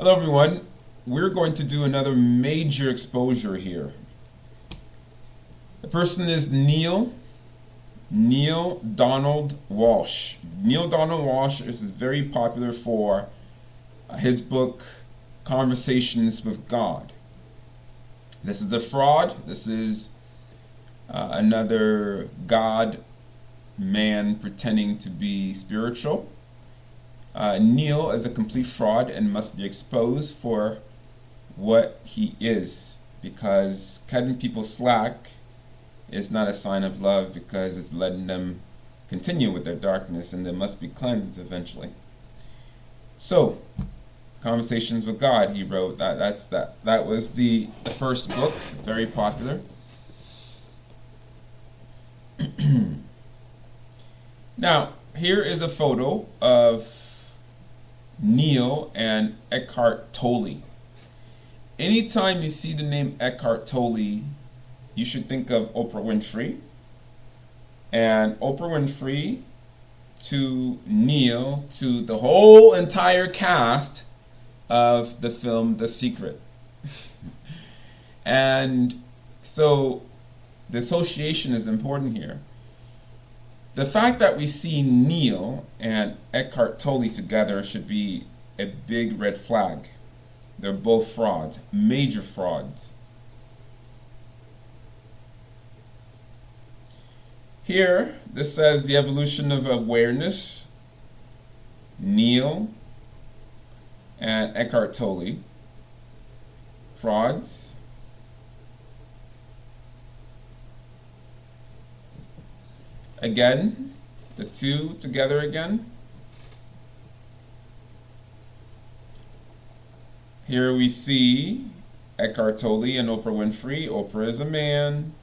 Hello everyone. We're going to do another major exposure here. The person is Neale Donald Walsch. Neale Donald Walsch is very popular for his book Conversations with God. This is a fraud. This is another God man pretending to be spiritual. Neale is a complete fraud and must be exposed for what he is, because cutting people slack is not a sign of love, because it's letting them continue with their darkness, and they must be cleansed eventually. So, Conversations with God, he wrote. That was the first book, very popular. Now, here is a photo of Neale and Eckhart Tolle. Anytime you see the name Eckhart Tolle, you should think of Oprah Winfrey. And Oprah Winfrey to Neale to the whole entire cast of the film The Secret. And so the association is important here. The fact that we see Neale and Eckhart Tolle together should be a big red flag. They're both frauds, major frauds. Here, this says the evolution of awareness, Neale and Eckhart Tolle, frauds. Again, the two together again. Here we see Eckhart Tolle and Oprah Winfrey. Oprah is a man,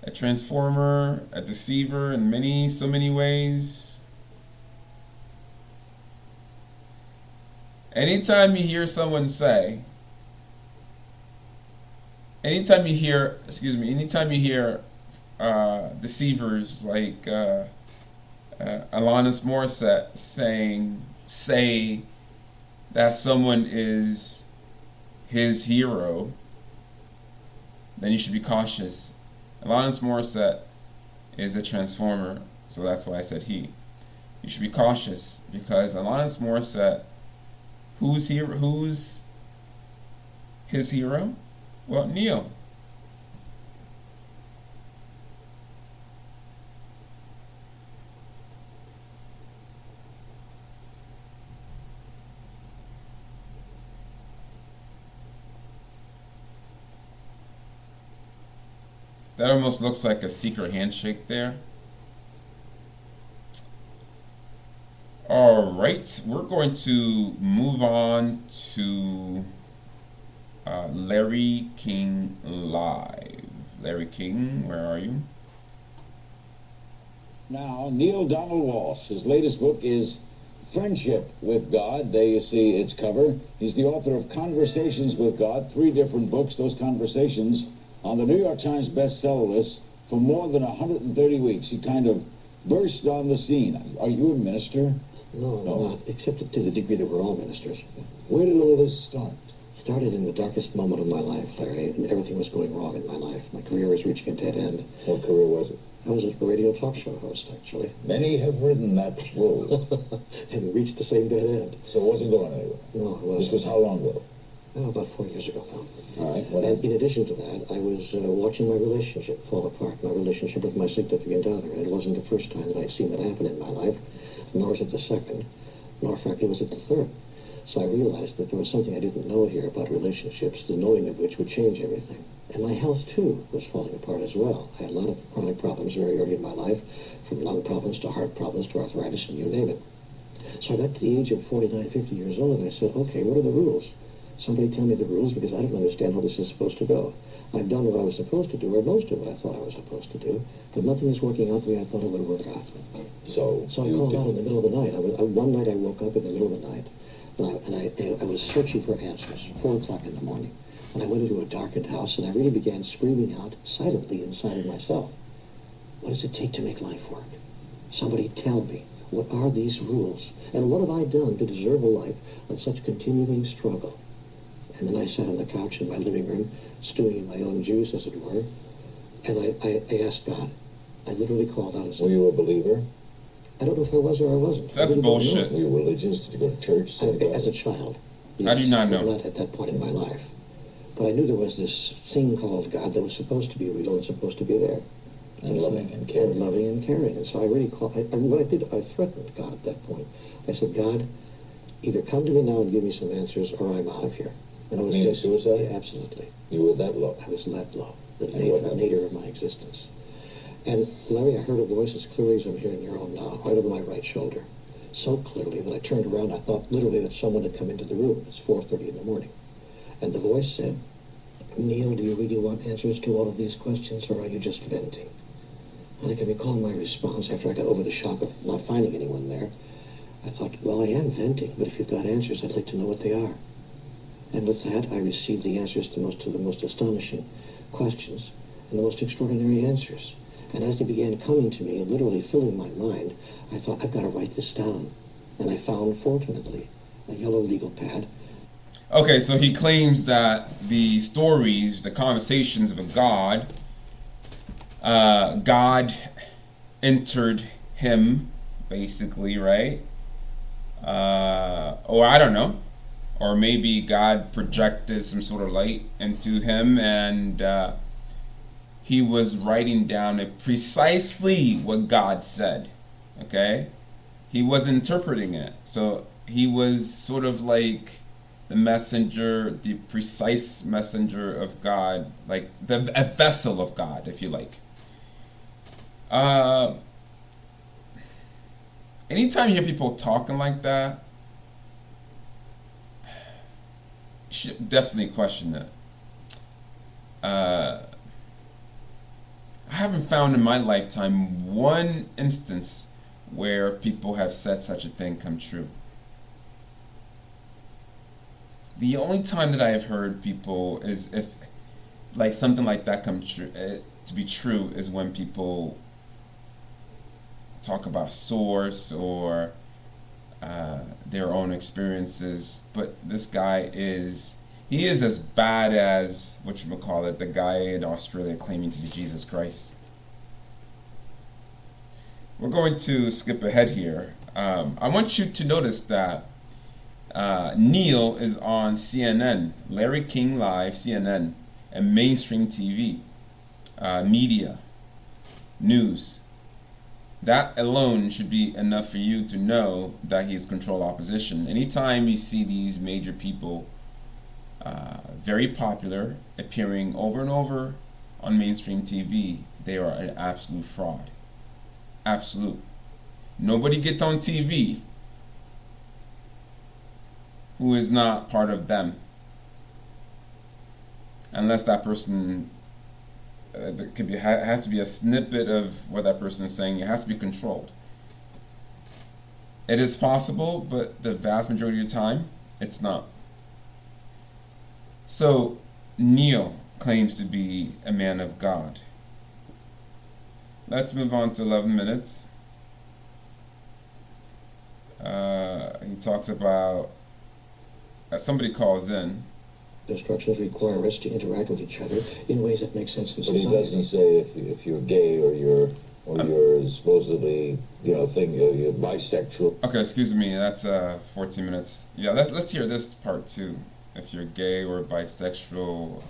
a transformer, a deceiver in so many ways. Anytime you hear deceivers like Alanis Morissette say that someone is his hero, then you should be cautious. Alanis Morissette is a transformer, so that's why I said he. You should be cautious, because Alanis Morissette, who's his hero? Well, Neale. That almost looks like a secret handshake there. All right, we're going to move on to Larry King Live. Larry King, where are you? Now, Neale Donald Walsch, his latest book is Friendship with God. There you see its cover. He's the author of Conversations with God, 3 different books. Those conversations on the New York Times bestseller list for more than 130 weeks. He kind of burst on the scene. Are you a minister? No, not, except to the degree that we're all ministers. Where did all this start? Started in the darkest moment of my life, Larry, and everything was going wrong in my life. My career was reaching a dead end. What career was it? I was a radio talk show host, actually. Many have ridden that road. And reached the same dead end. So it wasn't going anywhere? No, it wasn't. This was how long ago? Oh, about 4 years ago now. All right. And in addition to that, I was watching my relationship fall apart, my relationship with my significant other. And it wasn't the first time that I'd seen that happen in my life, nor was it the second, nor frankly was it the third. So I realized that there was something I didn't know here about relationships, the knowing of which would change everything. And my health, too, was falling apart as well. I had a lot of chronic problems very early in my life, from lung problems to heart problems to arthritis, and you name it. So I got to the age of 49, 50 years old, and I said, okay, what are the rules? Somebody tell me the rules, because I don't understand how this is supposed to go. I've done what I was supposed to do, or most of what I thought I was supposed to do, but nothing is working out the way I thought it would work out. So I called out in the middle of the night. One night I woke up in the middle of the night, and I was searching for answers, 4 o'clock in the morning. And I went into a darkened house, and I really began screaming out silently inside of myself. What does it take to make life work? Somebody tell me. What are these rules? And what have I done to deserve a life of such continuing struggle? And then I sat on the couch in my living room, stewing in my own juice, as it were, and I asked God. I literally called out and said, Were you a believer? I don't know if I was or I wasn't. That's bullshit. Were you religious? Did you go to church? As a child. How do you not know? Not at that point in my life. But I knew there was this thing called God that was supposed to be real and supposed to be there. And loving and caring. And loving and caring. And so I really called, what I did, I threatened God at that point. I said, God, either come to me now and give me some answers, or I'm out of here. And I was Meaning suicide? Yeah, absolutely. You were that low? I was that low. The And nadir of my existence. And Larry, I heard a voice as clearly as I'm hearing your own now, right over my right shoulder. So clearly that I turned around, I thought literally that someone had come into the room. It's 4:30 in the morning. And the voice said, Neale, do you really want answers to all of these questions, or are you just venting? And I can recall my response after I got over the shock of not finding anyone there. I thought, well, I am venting, but if you've got answers, I'd like to know what they are. And with that, I received the answers to the most astonishing questions and the most extraordinary answers. And as they began coming to me and literally filling my mind, I thought, I've got to write this down. And I found, fortunately, a yellow legal pad. Okay, so he claims that the stories, the conversations of a God, God entered him, basically, right? Or I don't know. Or maybe God projected some sort of light into him, and he was writing down precisely what God said. Okay? He was interpreting it. So he was sort of like the messenger, the precise messenger of God, like a vessel of God, if you like. Anytime you hear people talking like that, you should definitely question it. I haven't found in my lifetime one instance where people have said such a thing come true. The only time that I have heard people is if, like, something like that come true, to be true, is when people talk about source or their own experiences. But this guy he is as bad as, whatchamacallit, the guy in Australia claiming to be Jesus Christ. We're going to skip ahead here. I want you to notice that Neale is on CNN, Larry King Live, CNN, and mainstream TV, media, news. That alone should be enough for you to know that he's control opposition. Anytime you see these major people, very popular, appearing over and over on mainstream TV, they are an absolute fraud. Absolute. Nobody gets on TV who is not part of them, unless that person has to be a snippet of what that person is saying. It has to be controlled. It is possible, but the vast majority of the time, it's not. So, Neale claims to be a man of God. Let's move on to 11 minutes. He talks about, somebody calls in. Instructions require us to interact with each other in ways that make sense in But society. he doesn't say if you're gay or you're supposedly, you're bisexual. Okay, excuse me, that's 14 minutes. Yeah, let's hear this part too. If you're gay or bisexual.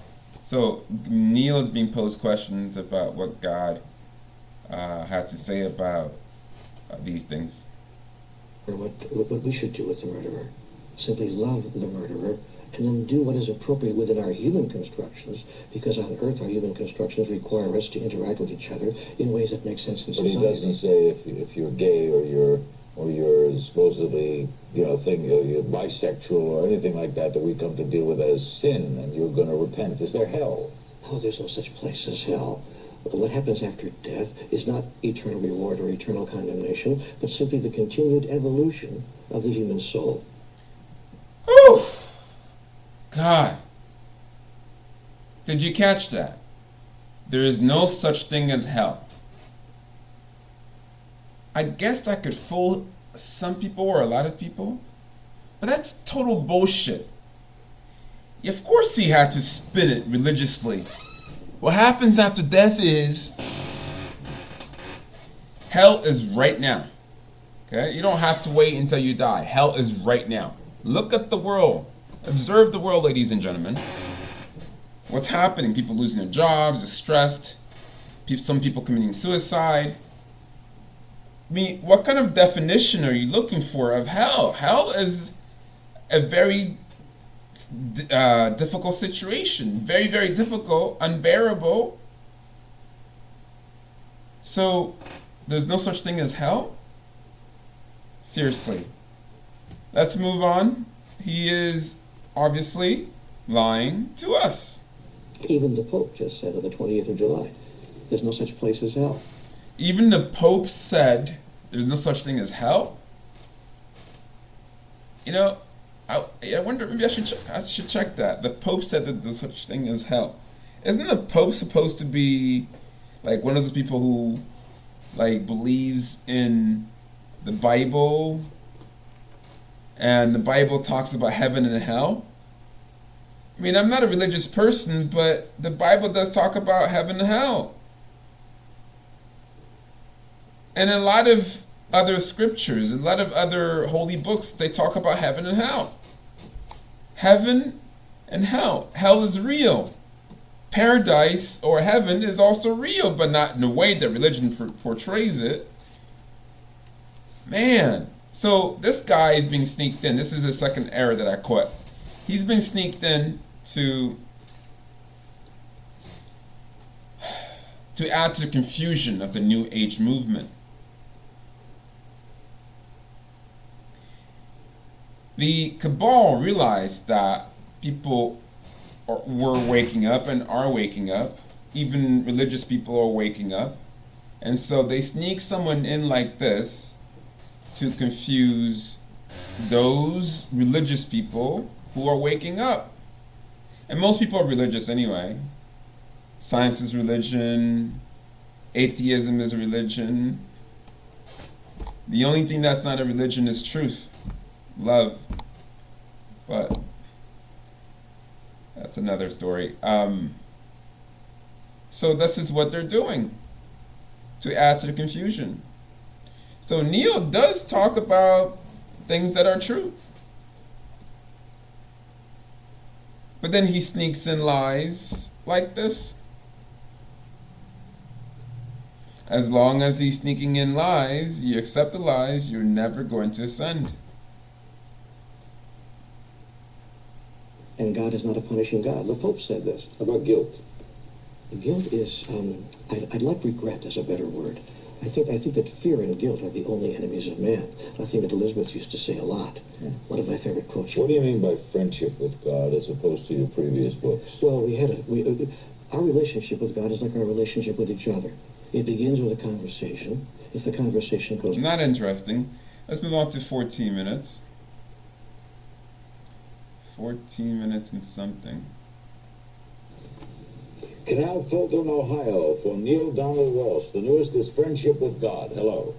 So Neale is being posed questions about what God has to say about these things. Or what we should do with the murderer. Simply love the murderer and then do what is appropriate within our human constructions, because on Earth our human constructions require us to interact with each other in ways that make sense in But society. he doesn't say if you're gay or you're supposedly, you're bisexual or anything like that we come to deal with as sin and you're going to repent. Is there hell? Oh, there's no such place as hell. What happens after death is not eternal reward or eternal condemnation, but simply the continued evolution of the human soul. Whew! God. Did you catch that? There is no such thing as hell. I guess that could fool some people or a lot of people, but that's total bullshit. Of course he had to spin it religiously. What happens after death is hell is right now. Okay? You don't have to wait until you die. Hell is right now. Look at the world. Observe the world, ladies and gentlemen. What's happening? People losing their jobs, they're stressed. Some people committing suicide. I mean, what kind of definition are you looking for of hell? Hell is a very difficult situation. Very, very difficult, unbearable. So, there's no such thing as hell? Seriously. Let's move on. He is obviously lying to us. Even the Pope just said on the 20th of July, there's no such place as hell. Even the Pope said there's no such thing as hell? You know, I wonder, maybe I should check that. The Pope said that there's such thing as hell. Isn't the Pope supposed to be like one of those people who like believes in the Bible, and the Bible talks about heaven and hell? I mean, I'm not a religious person, but the Bible does talk about heaven and hell. And a lot of other scriptures, a lot of other holy books, they talk about heaven and hell. Heaven and hell. Hell is real. Paradise or heaven is also real, but not in the way that religion portrays it. Man. So this guy is being sneaked in. This is the second error that I caught. He's been sneaked in to add to the confusion of the New Age movement. The cabal realized that people were waking up and are waking up. Even religious people are waking up. And so they sneak someone in like this to confuse those religious people who are waking up. And most people are religious anyway. Science is religion. Atheism is a religion. The only thing that's not a religion is truth. Love. But that's another story. So this is what they're doing to add to the confusion. So Neale does talk about things that are true. But then he sneaks in lies like this. As long as he's sneaking in lies, you accept the lies, you're never going to ascend. And God is not a punishing God. The Pope said this. How about guilt? Guilt is, I'd like regret as a better word. I think that fear and guilt are the only enemies of man. I think that Elizabeth used to say a lot. One of my favorite quotes. What do you mean by friendship with God as opposed to your previous books? Well, our relationship with God is like our relationship with each other. It begins with a conversation. If the conversation goes... Not interesting. Let's move on to 14 minutes. 14 minutes and something. Canal Fulton, Ohio, for Neale Donald Walsch. The newest is Friendship with God. Hello.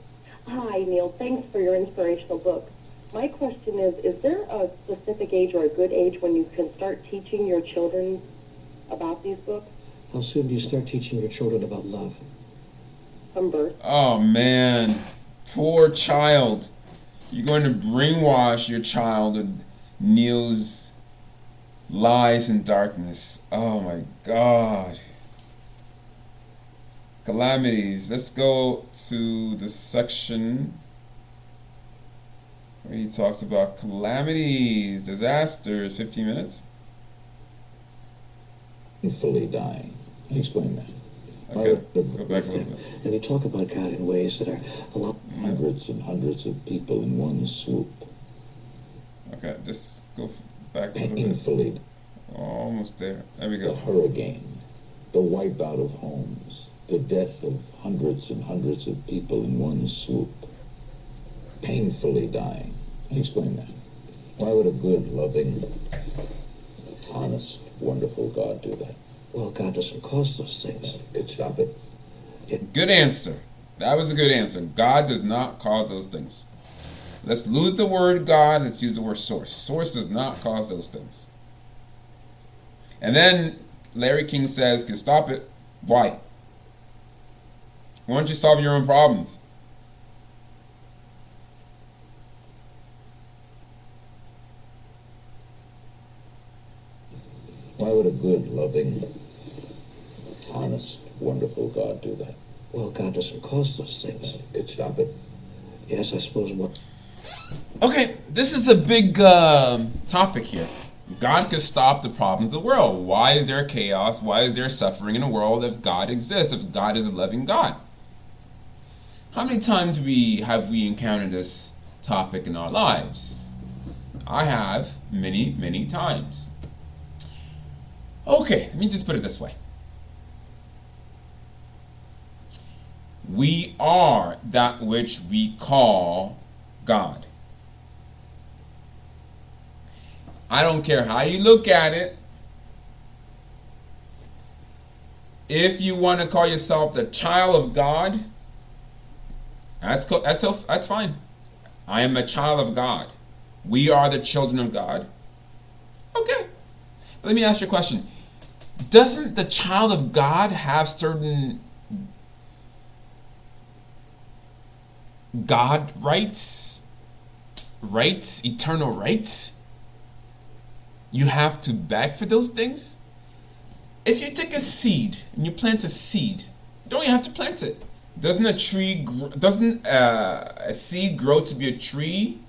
Hi, Neale. Thanks for your inspirational book. My question is there a specific age or a good age when you can start teaching your children about these books? How soon do you start teaching your children about love? From birth. Oh, man. Poor child. You're going to brainwash your child with Neale's lies and darkness. Oh, my God. Calamities. Let's go to the section where he talks about calamities, disasters. 15 minutes. Fully dying. Explain that. Okay, let's go back a little bit. And you talk about God in ways that are a lot... Hundreds and hundreds of people in one swoop. Okay, just go back a little bit. Painfully. Almost there. There we The go. hurricane, the wipeout of homes, the death of hundreds and hundreds of people in one swoop. Painfully dying. Explain that. Why would a good, loving, honest, wonderful God do that? Well, God doesn't cause those things. Could stop it. Good answer. That was a good answer. God does not cause those things. Let's lose the word God. Let's use the word source. Source does not cause those things. And then Larry King says, "Can stop it." Why? Why don't you solve your own problems? Why would a good, loving, honest, wonderful God do that? Well, God doesn't cause those things. Could stop it. Yes, I suppose what... Okay, this is a big topic here. God could stop the problems of the world. Why is there chaos? Why is there suffering in the world if God exists, if God is a loving God? How many times have we encountered this topic in our lives? I have many, many times. Okay, let me just put it this way. We are that which we call God. I don't care how you look at it. If you want to call yourself the child of God, that's fine. I am a child of God. We are the children of God. Okay. But let me ask you a question. Doesn't the child of God have certain God rights, eternal rights? You have to beg for those things? If you take a seed and you plant a seed, don't you have to plant it? Doesn't a seed grow to be a tree?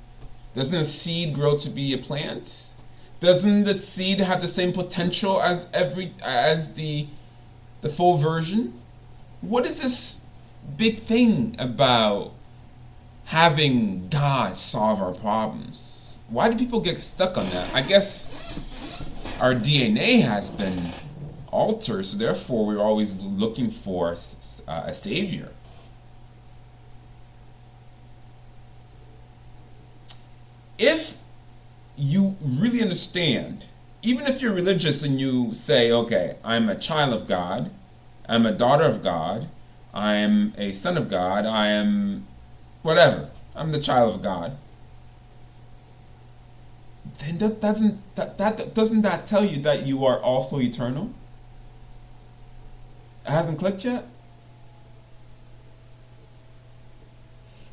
Doesn't a seed grow to be a plant? Doesn't the seed have the same potential as the full version? What is this big thing about having God solve our problems? Why do people get stuck on that? I guess our DNA has been altered, so therefore we're always looking for a savior. If you really understand, even if you're religious and you say, okay, I'm a child of God, I'm a daughter of God, I am a son of God, I am whatever, I'm the child of God, then doesn't that tell you that you are also eternal? It hasn't clicked yet?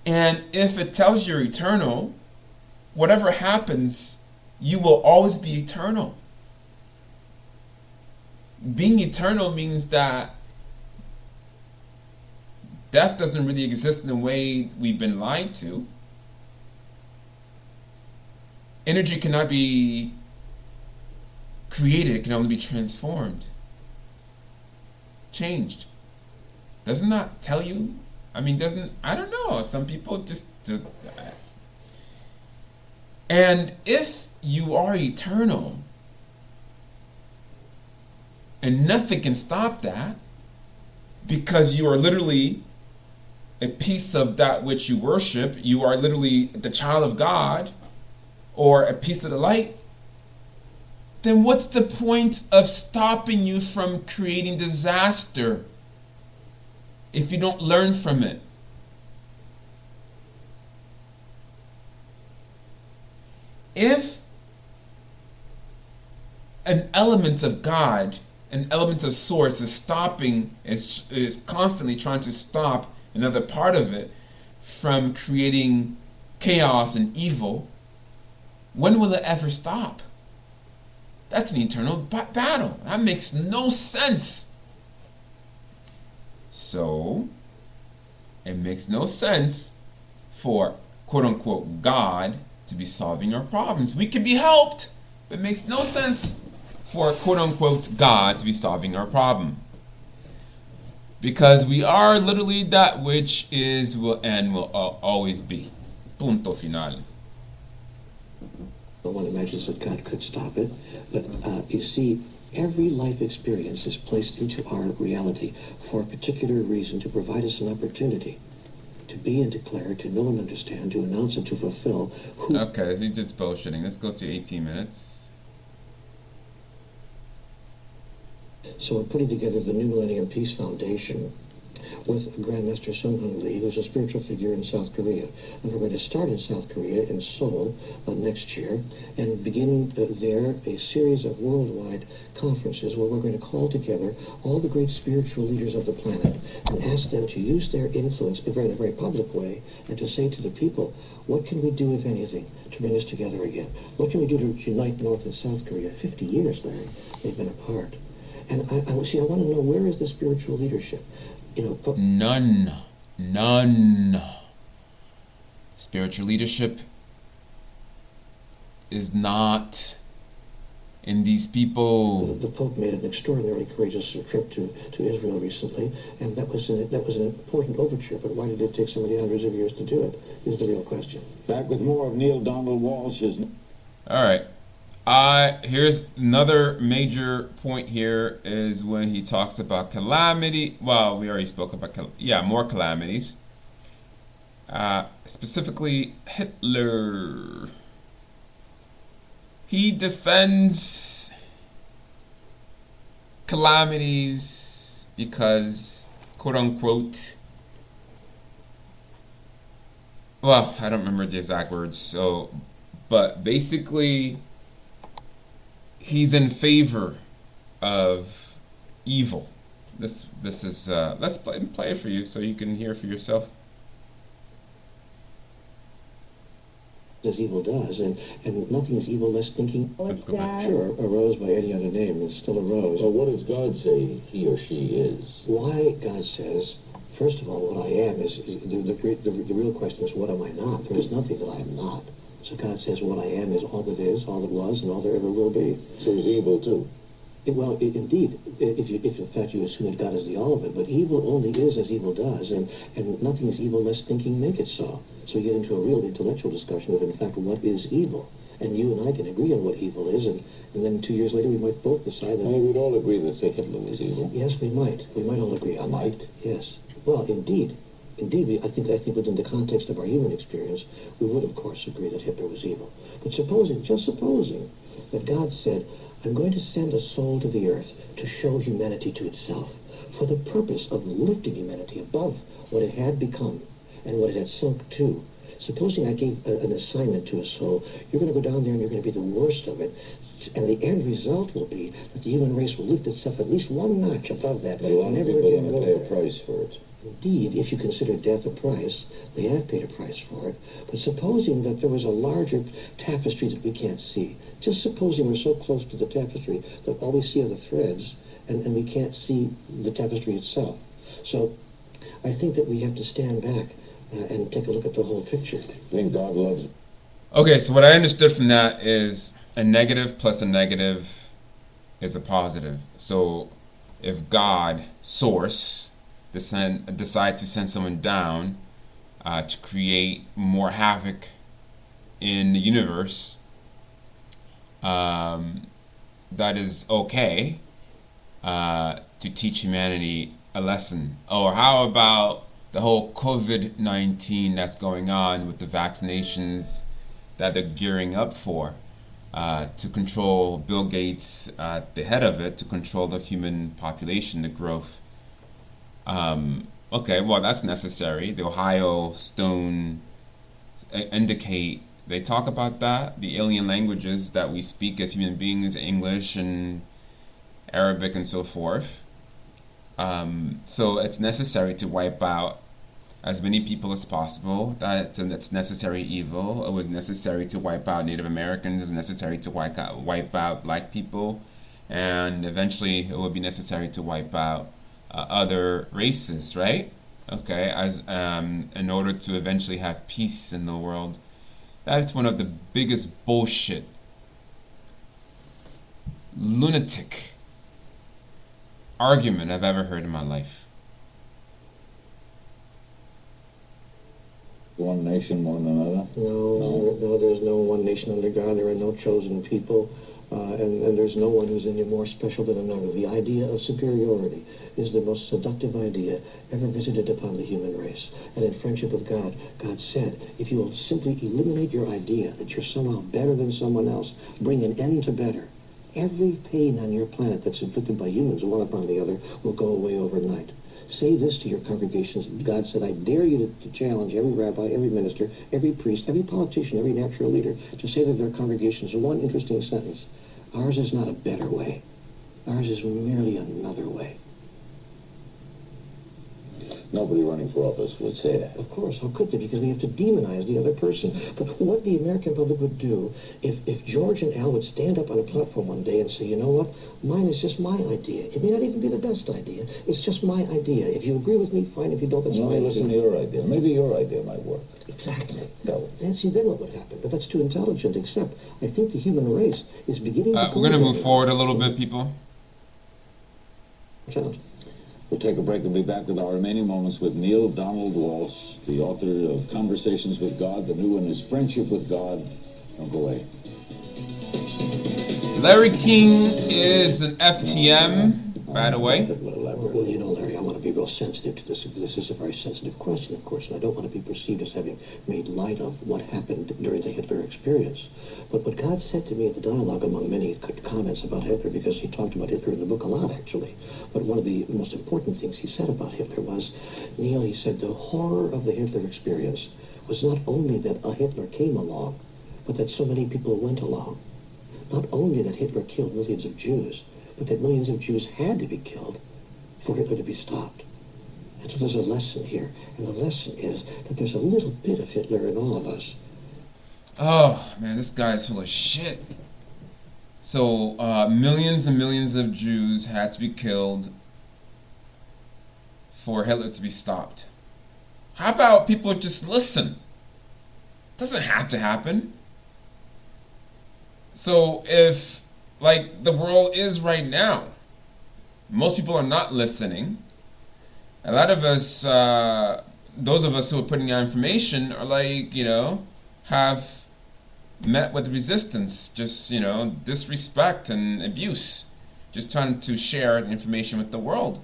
And if it tells you you're eternal, whatever happens, you will always be eternal. Being eternal means that death doesn't really exist in the way we've been lied to. Energy cannot be created, it can only be transformed, changed. Doesn't that tell you? I don't know, some people just and if you are eternal and nothing can stop that, because you are literally a piece of that which you worship, you are literally the child of God or a piece of the light, then what's the point of stopping you from creating disaster if you don't learn from it? If an element of God, an element of source is constantly trying to stop another part of it from creating chaos and evil, when will it ever stop? That's an eternal battle. That makes no sense. So, it makes no sense for quote-unquote God to be solving our problems. We can be helped, but it makes no sense for quote-unquote God to be solving our problem. Because we are literally that which is, will, and will always be. Punto final. No one imagines that God could stop it, but you see, every life experience is placed into our reality for a particular reason, to provide us an opportunity to be and declare, to know and understand, to announce and to fulfill who... Okay, he's just bullshitting. Let's go to 18 minutes. So we're putting together the New Millennium Peace Foundation with Grandmaster Sun Lee, who's a spiritual figure in South Korea. And we're going to start in South Korea, in Seoul, next year, and begin there a series of worldwide conferences where we're going to call together all the great spiritual leaders of the planet and ask them to use their influence in a very public way and to say to the people, what can we do, if anything, to bring us together again? What can we do to unite North and South Korea? 50 years, Larry, they've been apart. And I want to know, where is the spiritual leadership? None. Spiritual leadership is not in these people. The Pope made an extraordinarily courageous trip to Israel recently, and that was an important overture. But why did it take so many hundreds of years to do it? Is the real question. Back with more of Neale Donald Walsch. All right. Here's another major point here is when he talks about calamity. Well, we already spoke about, more calamities. Specifically, Hitler. He defends calamities because, quote unquote, well, I don't remember the exact words, but basically, he's in favor of evil. This is let's play it for you so you can hear for yourself. As evil does, and nothing is evil less thinking. Let's go back. Sure, a rose by any other name is still a rose. So what does God say he or she is? Why God says, first of all, what I am is the real question is, what am I not? There is nothing that I am not. So God says what I am is all that is, all that was, and all there ever will be. So he's evil too. Indeed, if in fact you assume that God is the all of it, but evil only is as evil does, and nothing is evil lest thinking make it so. So you get into a real intellectual discussion of, in fact, what is evil. And you and I can agree on what evil is, and then 2 years later we might both decide that... Well, we'd all agree that, say, Hitler was evil. Yes, we might. We might all agree on that. Yes. Well, indeed. Indeed, I think within the context of our human experience, we would, of course, agree that Hitler was evil. But just supposing, that God said, I'm going to send a soul to the earth to show humanity to itself, for the purpose of lifting humanity above what it had become and what it had sunk to. Supposing I gave an assignment to a soul, you're going to go down there and you're going to be the worst of it, and the end result will be that the human race will lift itself at least one notch above that. But a lot of people are going to pay a price for it. Indeed, if you consider death a price, they have paid a price for it. But supposing that there was a larger tapestry that we can't see, just supposing we're so close to the tapestry that all we see are the threads, and we can't see the tapestry itself. So I think that we have to stand back and take a look at the whole picture. I think God loves it. Okay, so what I understood from that is a negative plus a negative is a positive. So if God, source, decide to send someone down to create more havoc in the universe, that is okay to teach humanity a lesson. Or how about the whole COVID-19 that's going on with the vaccinations that they're gearing up for to control Bill Gates at the head of it, to control the human population, the growth. Okay, well, that's necessary. The Ohio Stone indicate, they talk about that, the alien languages that we speak as human beings, English and Arabic and so forth. So it's necessary to wipe out as many people as possible. That's necessary evil. It was necessary to wipe out Native Americans. It was necessary to wipe out black people. And eventually it would be necessary to wipe out other races, right? Okay, as in order to eventually have peace in the world. That is one of the biggest bullshit, lunatic argument I've ever heard in my life. One nation more than another? No, there's no one nation under God. There are no chosen people. And there's no one who's any more special than another. The idea of superiority is the most seductive idea ever visited upon the human race. And in friendship with God, God said, if you will simply eliminate your idea that you're somehow better than someone else, bring an end to better, every pain on your planet that's inflicted by humans, one upon the other, will go away overnight. Say this to your congregations. God said, I dare you to challenge every rabbi, every minister, every priest, every politician, every natural leader to say to their congregations one interesting sentence. Ours is not a better way. Ours is merely another way. Nobody running for office would say that. Of course, how could they? Because we have to demonize the other person. But what the American public would do if George and Al would stand up on a platform one day and say, you know what, mine is just my idea. It may not even be the best idea. It's just my idea. If you agree with me, fine. If you don't, that's No, fine. listen to your idea. Maybe your idea might work. Exactly. No. And see, then what would happen? But that's too intelligent, except I think the human race is beginning to... We're going to move forward a little bit, people. Watch out. We'll take a break and be back with our remaining moments with Neale Donald Walsch, the author of Conversations with God. The new one is Friendship with God. Don't go away. Larry King is an FTM, by the way. Well, you know, Larry, I want to be real sensitive to this. This is a very sensitive question, of course, and I don't want to be perceived as having made light of what happened during the Hitler experience. But what God said to me at the dialogue, among many comments about Hitler, because he talked about Hitler in the book a lot, actually, but one of the most important things he said about Hitler was, Neale, he said, the horror of the Hitler experience was not only that a Hitler came along, but that so many people went along. Not only that Hitler killed millions of Jews, but that millions of Jews had to be killed for Hitler to be stopped. And so there's a lesson here, and the lesson is that there's a little bit of Hitler in all of us. Oh, man, this guy is full of shit. So, millions and millions of Jews had to be killed for Hitler to be stopped. How about people just listen? Doesn't have to happen. So, if, like the world is right now, most people are not listening. A lot of us, those of us who are putting out information are like, have met with resistance, just, disrespect and abuse, just trying to share the information with the world.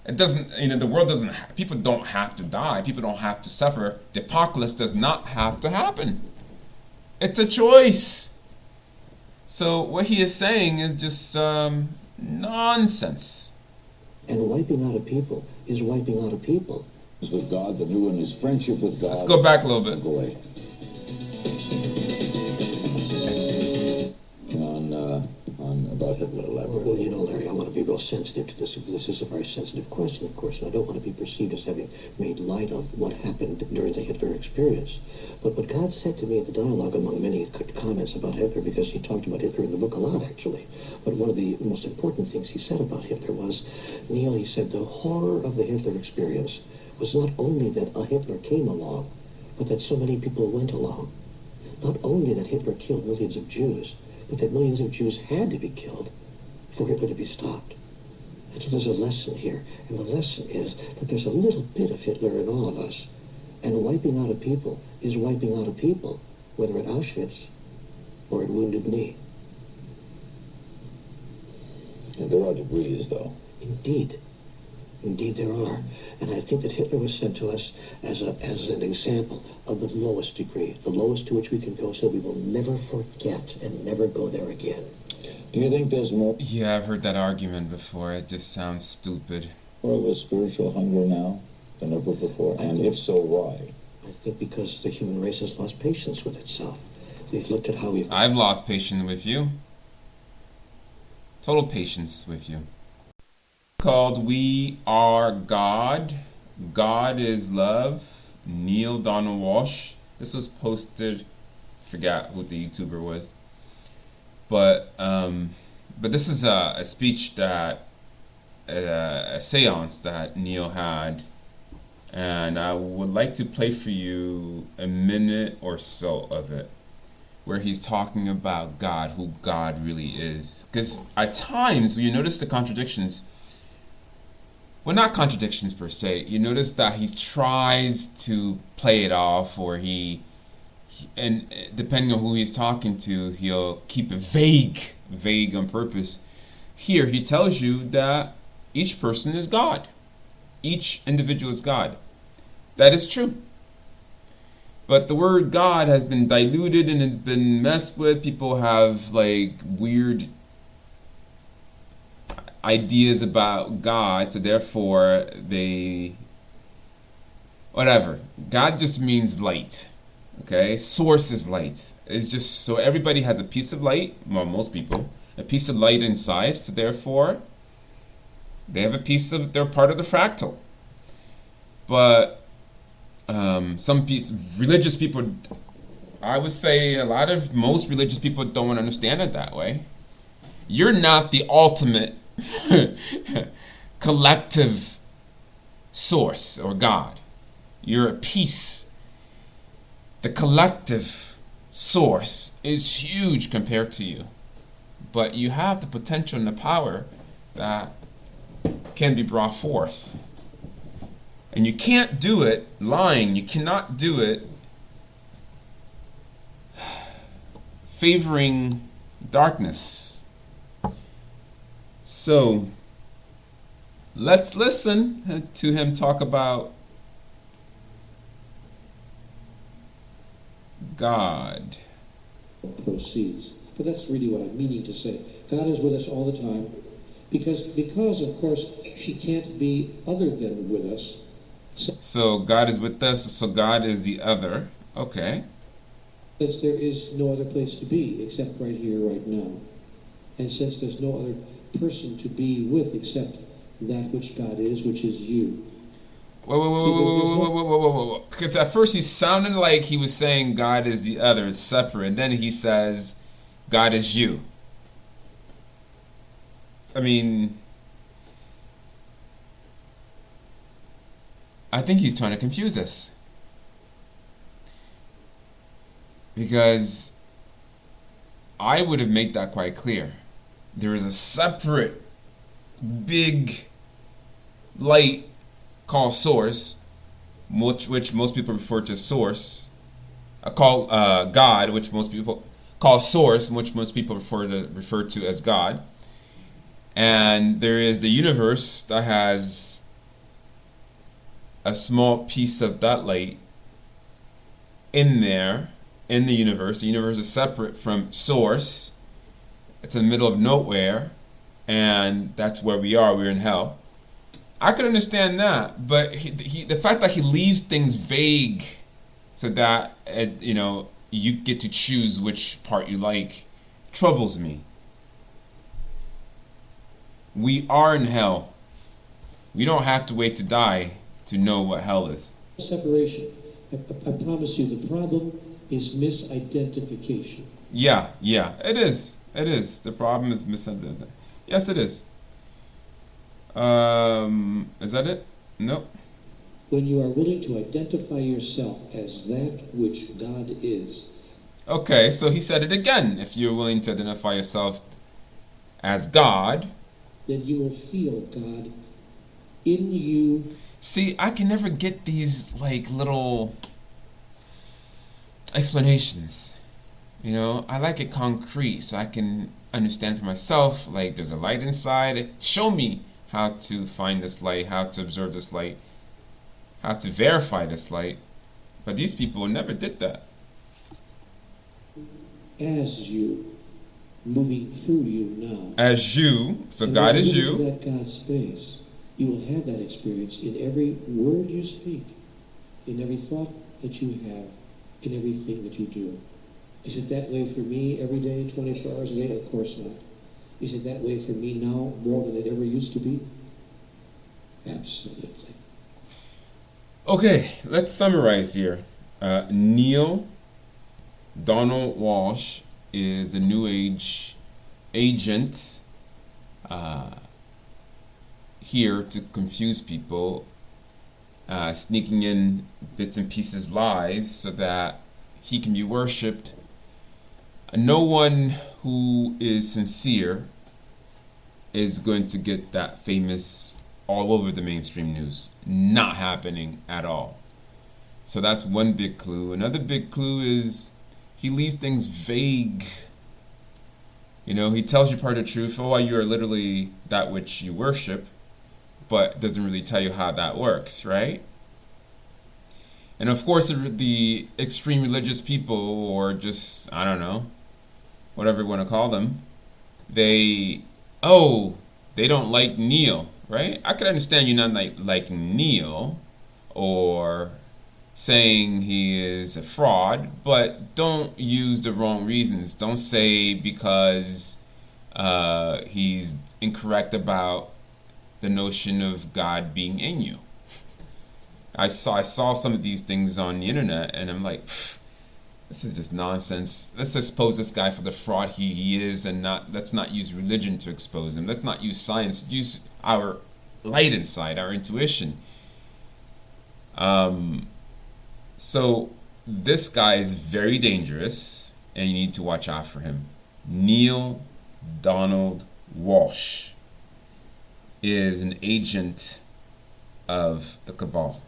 It doesn't, the world doesn't, people don't have to die, people don't have to suffer. The apocalypse does not have to happen. It's a choice. So what he is saying is just nonsense. And wiping out a people is wiping out a people. With God, the new one is Friendship with God. Let's go back a little bit. Go away. On about Hitler. Well, you know, Larry, I want to be real sensitive to this. This is a very sensitive question, of course, and I don't want to be perceived as having made light of what happened during the Hitler experience. But what God said to me at the dialogue, among many comments about Hitler, because he talked about Hitler in the book a lot, actually, but one of the most important things he said about Hitler was, Neale, he said, the horror of the Hitler experience was not only that a Hitler came along, but that so many people went along. Not only that Hitler killed millions of Jews, but that millions of Jews had to be killed for Hitler to be stopped. And so there's a lesson here, and the lesson is that there's a little bit of Hitler in all of us. And wiping out a people is wiping out a people, whether at Auschwitz or at Wounded Knee. And there are degrees, though. Indeed. Indeed there are. And I think that Hitler was sent to us as an example of the lowest degree, the lowest to which we can go, so we will never forget and never go there again. Do you think there's more Yeah, I've heard that argument before. It just sounds stupid. of a spiritual hunger now than ever before? And if so, why? I think because the human race has lost patience with itself. We've looked at how we've... I've lost patience with you. Total patience with you. Called We Are God. God is Love. Neale Donald Walsch. This was posted, forgot who the YouTuber was. But this is a speech that, a seance that Neale had. And I would like to play for you a minute or so of it, where he's talking about God, who God really is. Because at times, when you notice the contradictions, well, not contradictions per se, you notice that he tries to play it off, or and depending on who he's talking to, he'll keep it vague on purpose. Here, he tells you that each person is God. Each individual is God. That is true. But the word God has been diluted and it's been messed with. People have like weird ideas about God, so therefore whatever. God just means light. Okay? Source is light. It's just so everybody has a piece of light, well, most people, a piece of light inside, so therefore they have they're part of the fractal. But religious people, I would say most religious people don't understand it that way. You're not the ultimate collective source or God. You're a piece. The collective source is huge compared to you. But you have the potential and the power that can be brought forth. And you can't do it lying. You cannot do it favoring darkness. So, let's listen to him talk about God. Proceeds. But that's really what I'm meaning to say. God is with us all the time because of course, she can't be other than with us. So God is with us, so God is the other. Okay. Since there is no other place to be except right here, right now. And since there's no other person to be with except that which God is, which is you. Whoa. Because at first he sounded like he was saying God is the other, it's separate. And then he says God is you. I mean, I think he's trying to confuse us. Because I would have made that quite clear. There is a separate big light called source, which most people refer to source. Call God, which most people call source, which most people refer to as God. And there is the universe that has a small piece of that light in there, in the universe. The universe is separate from source. It's in the middle of nowhere, and that's where we are. We're in hell. I could understand that, but the fact that he leaves things vague so that you get to choose which part you like troubles me. We are in hell. We don't have to wait to die to know what hell is. Separation. I promise you, the problem is misidentification. Yeah, it is. It is. The problem is misidentification. Yes, it is. Is that it? No. When you are willing to identify yourself as that which God is. Okay, so he said it again. If you're willing to identify yourself as God, then you will feel God in you. See, I can never get these little explanations. I like it concrete so I can understand for myself. Like, there's a light inside. Show me how to find this light, how to observe this light, how to verify this light. But these people never did that. As you, moving through you now. As you, so and God is you. That God's space, you will have that experience in every word you speak, in every thought that you have, in everything that you do. Is it that way for me every day, 24 hours a day? Of course not. Is it that way for me now more than it ever used to be? Absolutely. Okay, let's summarize here. Neale Donald Walsch is a New Age agent here to confuse people, sneaking in bits and pieces lies so that he can be worshipped. No one who is sincere is going to get that famous all over the mainstream news. Not happening at all. So that's one big clue. Another big clue is he leaves things vague. He tells you part of the truth. Oh, you are literally that which you worship, but doesn't really tell you how that works, right? And of course, the extreme religious people, or just, I don't know, whatever you want to call them, they don't like Neale, right? I could understand you not liking Neale or saying he is a fraud, but don't use the wrong reasons. Don't say because he's incorrect about the notion of God being in you. I saw some of these things on the internet, and I'm like, this is just nonsense. Let's expose this guy for the fraud he is, and let's not use religion to expose him. Let's not use science. Use our light inside, our intuition. So this guy is very dangerous, and you need to watch out for him. Neale Donald Walsch is an agent of the cabal.